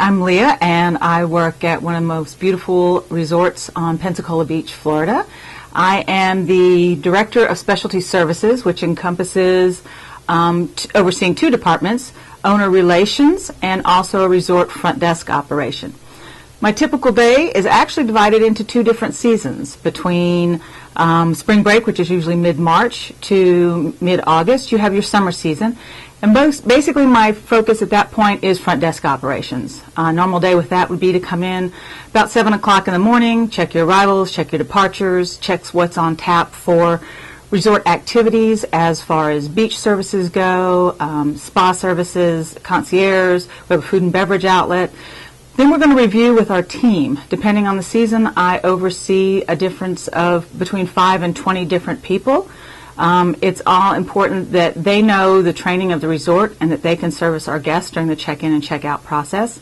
I'm Leah, and I work at one of the most beautiful resorts on Pensacola Beach, Florida. I am the Director of Specialty Services, which encompasses overseeing two departments, owner relations and also a resort front desk operation. My typical day is actually divided into two different seasons. Between spring break, which is usually mid-March, to mid-August, you have your summer season. And basically my focus at that point is front desk operations. A normal day with that would be to come in about 7 o'clock in the morning, check your arrivals, check your departures, check what's on tap for resort activities as far as beach services go, spa services, concierge, we have a food and beverage outlet. Then we're going to review with our team. Depending on the season, I oversee a difference of between 5 and 20 different people. It's all important that they know the training of the resort and that they can service our guests during the check-in and check-out process.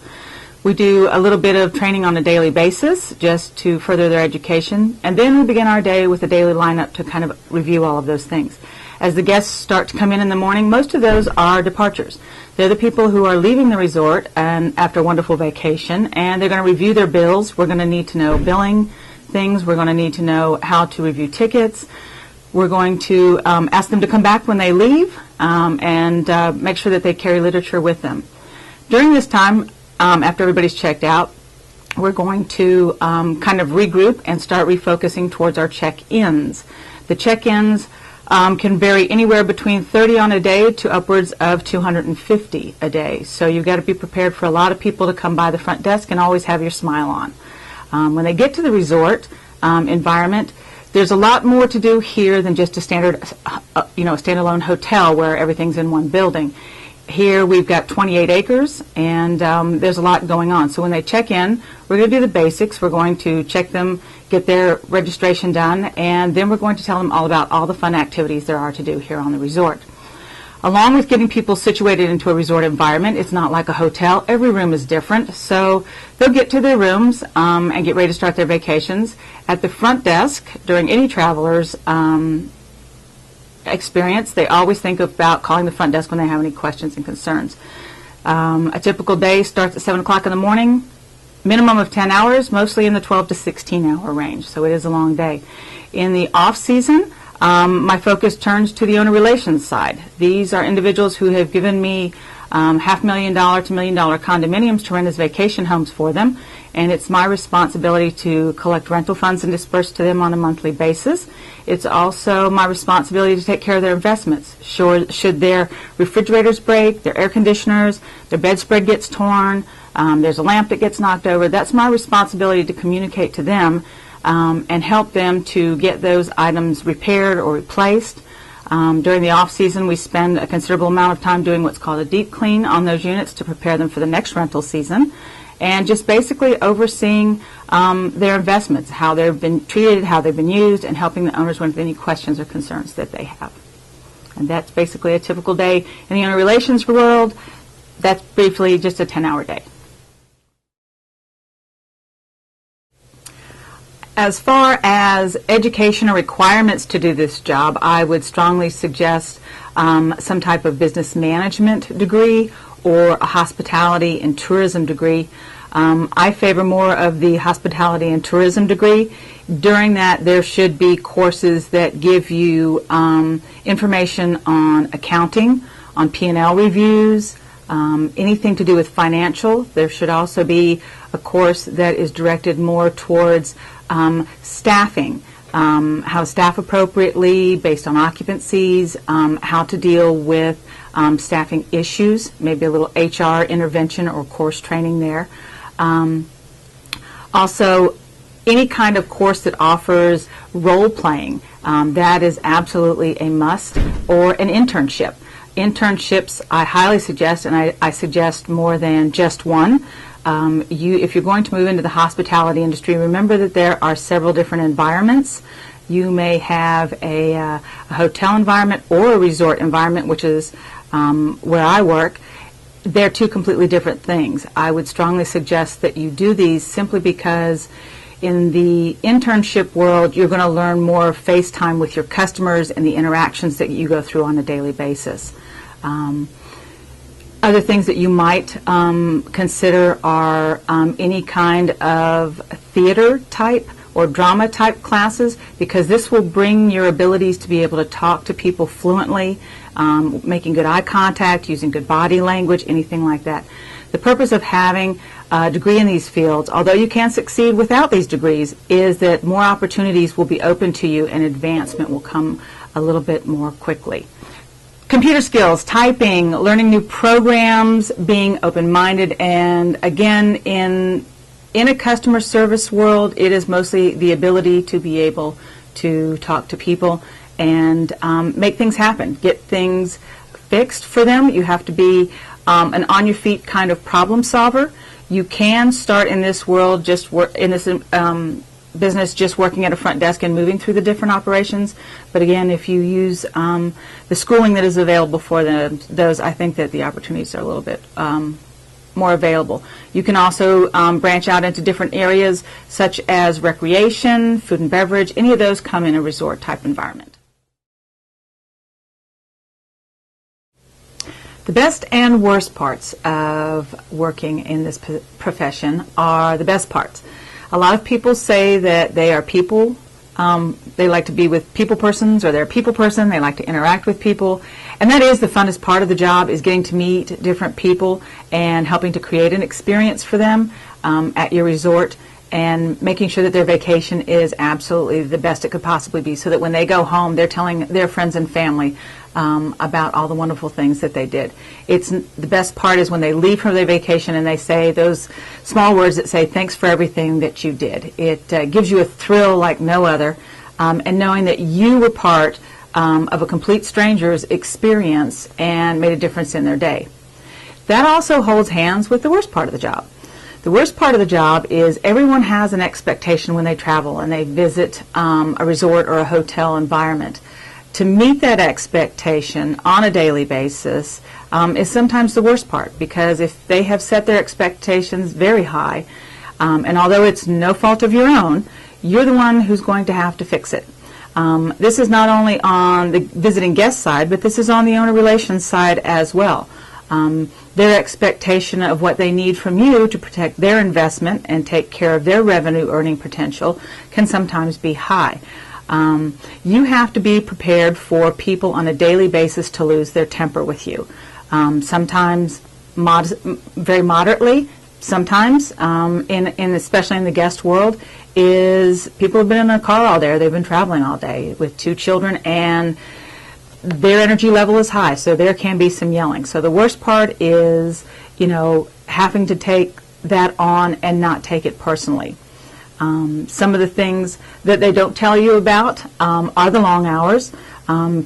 We do a little bit of training on a daily basis just to further their education, and then we begin our day with a daily lineup to kind of review all of those things. As the guests start to come in the morning, most of those are departures. They're the people who are leaving the resort and after a wonderful vacation, and they're going to review their bills. We're going to need to know billing things. We're going to need to know how to review tickets. We're going to ask them to come back when they leave and make sure that they carry literature with them. During this time, after everybody's checked out, we're going to kind of regroup and start refocusing towards our check-ins. The check-ins can vary anywhere between 30 on a day to upwards of 250 a day. So you've got to be prepared for a lot of people to come by the front desk and always have your smile on. When they get to the resort environment, there's a lot more to do here than just a standard, a standalone hotel where everything's in one building. Here we've got 28 acres, and there's a lot going on. So when they check in, we're going to do the basics. We're going to check them, get their registration done, and then we're going to tell them all about all the fun activities there are to do here on the resort. Along with getting people situated into a resort environment, it's not like a hotel. Every room is different, so they'll get to their rooms and get ready to start their vacations. At the front desk, during any traveler's experience, they always think about calling the front desk when they have any questions and concerns. A typical day starts at 7 o'clock in the morning, minimum of 10 hours, mostly in the 12 to 16 hour range, so it is a long day. In the off season, my focus turns to the owner relations side. These are individuals who have given me $500,000 to $1 million condominiums to rent as vacation homes for them, and it's my responsibility to collect rental funds and disperse to them on a monthly basis. It's also my responsibility to take care of their investments. Should their refrigerators break, their air conditioners, their bedspread gets torn, there's a lamp that gets knocked over, that's my responsibility to communicate to them and help them to get those items repaired or replaced. During the off-season, we spend a considerable amount of time doing what's called a deep clean on those units to prepare them for the next rental season, and just basically overseeing their investments, how they've been treated, how they've been used, and helping the owners with any questions or concerns that they have. And that's basically a typical day in the owner relations world. That's briefly just a 10-hour day. As far as educational requirements to do this job, I would strongly suggest some type of business management degree or a hospitality and tourism degree. I favor more of the hospitality and tourism degree. During that, there should be courses that give you information on accounting, on P&L reviews, anything to do with financial. There should also be a course that is directed more towards staffing, how to staff appropriately based on occupancies, how to deal with staffing issues, maybe a little HR intervention or course training there. Also, any kind of course that offers role playing, that is absolutely a must, or an internship. Internships I highly suggest, and I suggest more than just one. If you're going to move into the hospitality industry, remember that there are several different environments. You may have a hotel environment or a resort environment, which is where I work. They're two completely different things. I would strongly suggest that you do these simply because in the internship world, you're going to learn more face time with your customers and the interactions that you go through on a daily basis. Other things that you might consider are any kind of theater type or drama type classes, because this will bring your abilities to be able to talk to people fluently, making good eye contact, using good body language, anything like that. The purpose of having a degree in these fields, although you can succeed without these degrees, is that more opportunities will be open to you and advancement will come a little bit more quickly. Computer skills, typing, learning new programs, being open-minded, and again, in a customer service world, it is mostly the ability to be able to talk to people and make things happen, get things fixed for them. You have to be an on-your-feet kind of problem solver. You can start in this world in this business just working at a front desk and moving through the different operations. But again, if you use the schooling that is available for those, I think that the opportunities are a little bit more available. You can also branch out into different areas such as recreation, food and beverage. Any of those come in a resort type environment. The best and worst parts of working in this profession are the best parts. A lot of people say that they are people. They like to be with people persons, or they're a people person. They like to interact with people. And that is the funnest part of the job, is getting to meet different people and helping to create an experience for them at your resort, and making sure that their vacation is absolutely the best it could possibly be, so that when they go home, they're telling their friends and family about all the wonderful things that they did. The best part is when they leave from their vacation and they say those small words that say, "Thanks for everything that you did." It gives you a thrill like no other, and knowing that you were part of a complete stranger's experience and made a difference in their day. That also holds hands with the worst part of the job. The worst part of the job is everyone has an expectation when they travel and they visit a resort or a hotel environment. To meet that expectation on a daily basis is sometimes the worst part, because if they have set their expectations very high, and although it's no fault of your own, you're the one who's going to have to fix it. This is not only on the visiting guest side, but this is on the owner relations side as well. Their expectation of what they need from you to protect their investment and take care of their revenue earning potential can sometimes be high. You have to be prepared for people on a daily basis to lose their temper with you. Sometimes very moderately, sometimes, especially in the guest world, is people have been in a car all day, or they've been traveling all day with 2 children, and their energy level is high, so there can be some yelling. So the worst part is, having to take that on and not take it personally. Some of the things that they don't tell you about are the long hours.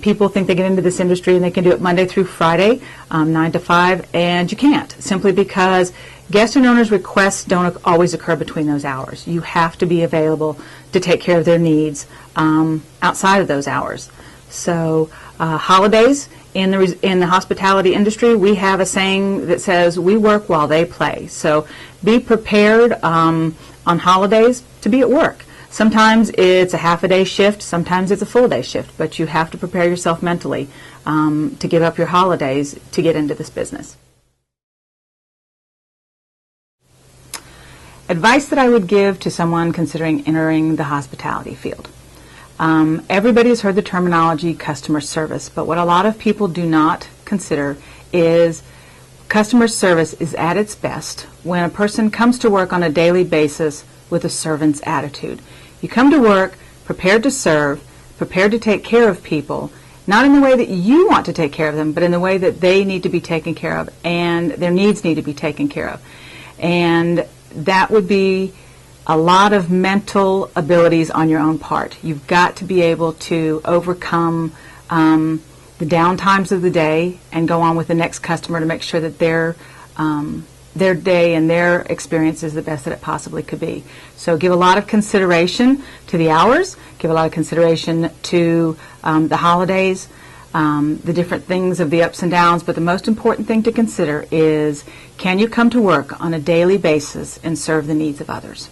People think they get into this industry and they can do it Monday through Friday, 9 to 5, and you can't, simply because guest and owners' requests don't always occur between those hours. You have to be available to take care of their needs outside of those hours. So holidays, in the hospitality industry, we have a saying that says, "We work while they play." So be prepared on holidays to be at work. Sometimes it's a half-a-day shift, sometimes it's a full-day shift, but you have to prepare yourself mentally to give up your holidays to get into this business. Advice that I would give to someone considering entering the hospitality field. Everybody has heard the terminology customer service, but what a lot of people do not consider is customer service is at its best when a person comes to work on a daily basis with a servant's attitude. You come to work prepared to serve, prepared to take care of people, not in the way that you want to take care of them, but in the way that they need to be taken care of and their needs need to be taken care of. And that would be a lot of mental abilities on your own part. You've got to be able to overcome the down times of the day and go on with the next customer to make sure that their day and their experience is the best that it possibly could be. So give a lot of consideration to the hours, give a lot of consideration to the holidays, the different things of the ups and downs, but the most important thing to consider is, can you come to work on a daily basis and serve the needs of others?